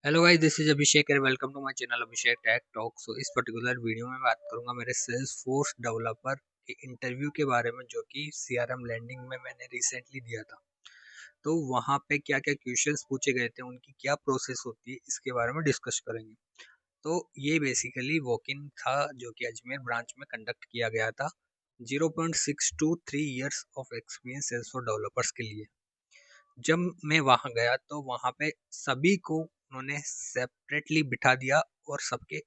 Hello guys, this is Abhishek and welcome to my channel Abhishek tech talk. So इस particular video में बात करूंगा मेरे सेल्स फोर्स डेवलपर के इंटरव्यू के बारे में, जो कि सीआरएम लैंडिंग में मैंने रिसेंटली दिया था। तो वहां पे क्या क्या क्वेश्चंस पूछे गए थे, उनकी क्या प्रोसेस होती है, इसके बारे में डिस्कस करेंगे। तो ये बेसिकली वॉक इन था जो कि अजमेर ब्रांच में कंडक्ट किया गया था 0.6 to 3 years of experience Salesforce developers के लिए। जब मैं वहां गया तो वहां पे सभी को उन्होंने सेपरेटली बिठा दिया और सबके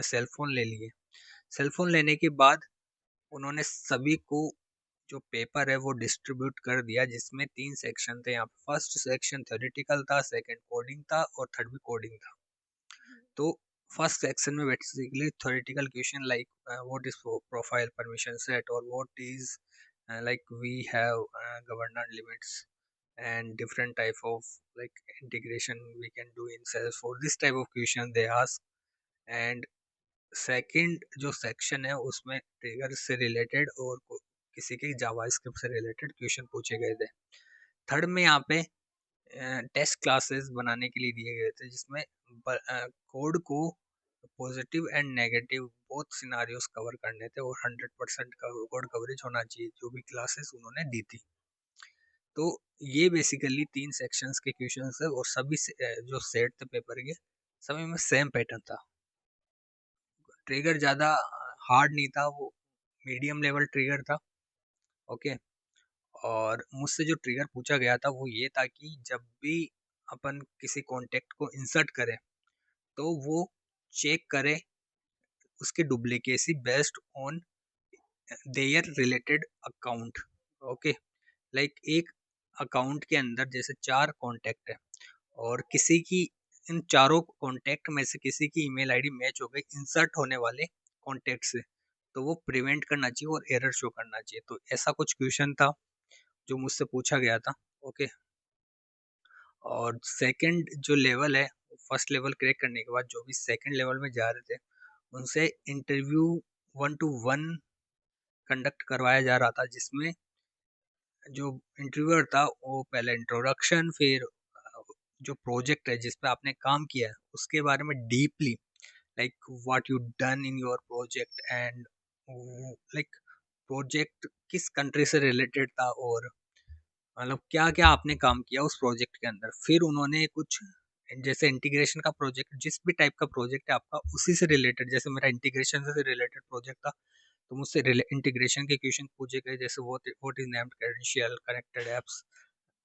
सेल फोन ले लिए। सेल फोन लेने के बाद उन्होंने सभी को जो पेपर है वो डिस्ट्रीब्यूट कर दिया, जिसमें 3 सेक्शन थे। यहाँ पे फर्स्ट सेक्शन थ्योरेटिकल था, सेकंड कोडिंग था और थर्ड भी कोडिंग था। तो फर्स्ट सेक्शन में basically theoretical question like what is profile permission set और what is like we have governance limits and different type of like integration we can do in Salesforce. This type of question they ask. And second जो section है उसमें trigger से related और किसी के JavaScript से related question पूछे गए थे। थर्ड में यहाँ पे टेस्ट क्लासेस बनाने के लिए दिए गए थे, जिसमें कोड को positive and negative both scenarios cover करने थे और 100% का कोड कवरेज होना चाहिए, जो भी क्लासेस उन्होंने दी थी। तो ये बेसिकली 3 सेक्शंस के क्वेश्चंस है और सभी जो सेट थे पेपर के, सभी में सेम पैटर्न था। ट्रिगर ज़्यादा हार्ड नहीं था, वो मीडियम लेवल ट्रिगर था। ओके। और मुझसे जो ट्रिगर पूछा गया था वो ये था कि जब भी अपन किसी कॉन्टेक्ट को इंसर्ट करें तो वो चेक करे उसकी duplicacy based on their related account. Okay. Like एक अकाउंट के अंदर जैसे 4 कॉन्टेक्ट है और किसी की इन चारों कॉन्टेक्ट में से किसी की ईमेल आईडी मैच हो गई इंसर्ट होने वाले कॉन्टेक्ट से, तो वो प्रिवेंट करना चाहिए और एरर शो करना चाहिए। तो ऐसा कुछ क्वेश्चन था जो मुझसे पूछा गया था। ओके। और सेकंड जो लेवल है, फर्स्ट लेवल क्रैक करने के बाद जो भी सेकंड लेवल में जा रहे थे उनसे इंटरव्यू 1-to-1 कंडक्ट करवाया जा रहा था, जिसमें जो इंटरव्यूअर था वो पहले इंट्रोडक्शन, फिर जो प्रोजेक्ट है जिस पे आपने काम किया है उसके बारे में deeply, like what you done in your project and like project किस कंट्री से रिलेटेड था और मतलब क्या क्या आपने काम किया उस प्रोजेक्ट के अंदर। फिर उन्होंने कुछ जैसे इंटीग्रेशन का प्रोजेक्ट, जिस भी टाइप का प्रोजेक्ट है आपका उसी से रिलेटेड, जैसे मेरा इंटीग्रेशन से रिलेटेड प्रोजेक्ट था तो मुझसे इंटीग्रेशन के क्वेश्चन पूछे गए, जैसे what is named credential connected apps.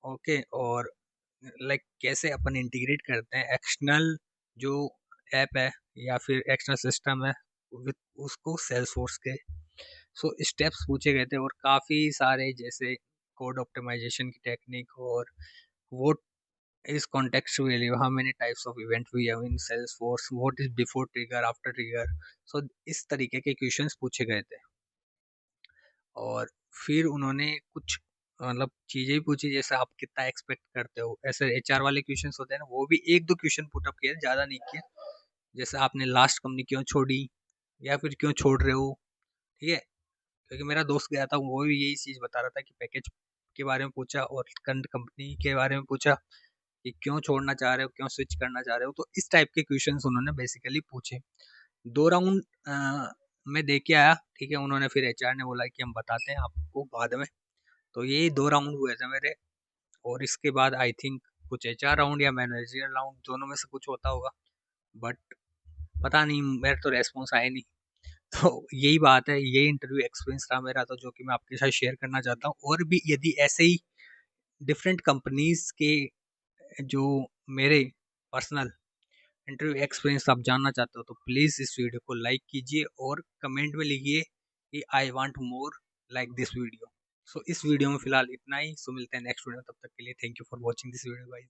Okay. और लाइक कैसे अपन इंटीग्रेट करते हैं एक्सटर्नल जो ऐप है या फिर एक्सटर्नल सिस्टम है विद उसको सेल्सफोर्स के। सो स्टेप्स पूछे गए थे और काफ़ी सारे, जैसे कोड ऑप्टिमाइजेशन की टेक्निक और वो is contextually how many types of event we have in Salesforce, what is before trigger after trigger। so इस तरीके के क्वेश्चंस पूछे गए थे। और फिर उन्होंने कुछ मतलब चीजें भी पूछी, जैसे आप कितना एक्सपेक्ट करते हो, ऐसे एचआर वाले क्वेश्चंस होते हैं ना, वो भी 1-2 क्वेश्चन पुट अप किए, ज्यादा नहीं किए। जैसे आपने लास्ट कंपनी क्यों छोड़ी या फिर क्यों छोड़ रहे हो। ठीक है। क्योंकि मेरा दोस्त गया था, वो भी यही चीज बता रहा था कि पैकेज के बारे में पूछा और करंट कंपनी के बारे में पूछा कि क्यों छोड़ना चाह रहे हो, क्यों स्विच करना चाह रहे हो। तो इस टाइप के क्वेश्चंस उन्होंने बेसिकली पूछे। 2 राउंड में दे के आया। ठीक है। उन्होंने फिर एचआर ने बोला कि हम बताते हैं आपको बाद में। तो यही 2 राउंड हुए थे मेरे। और इसके बाद आई थिंक कुछ एचआर राउंड या मैनेजरियल राउंड, दोनों में से कुछ होता होगा, बट पता नहीं, मेरे तो रेस्पॉन्स आए नहीं। तो यही बात है, यही इंटरव्यू एक्सपीरियंस रहा मेरा, तो जो कि मैं आपके साथ शेयर करना चाहता हूँ। और भी यदि ऐसे ही डिफरेंट कंपनीज के जो मेरे पर्सनल इंटरव्यू एक्सपीरियंस आप जानना चाहते हो तो प्लीज़ इस वीडियो को लाइक कीजिए और कमेंट में लिखिए कि I want more like this video. So इस वीडियो में फिलहाल इतना ही। सो मिलते हैं नेक्स्ट वीडियो में, तब तक के लिए thank you for watching this video guys.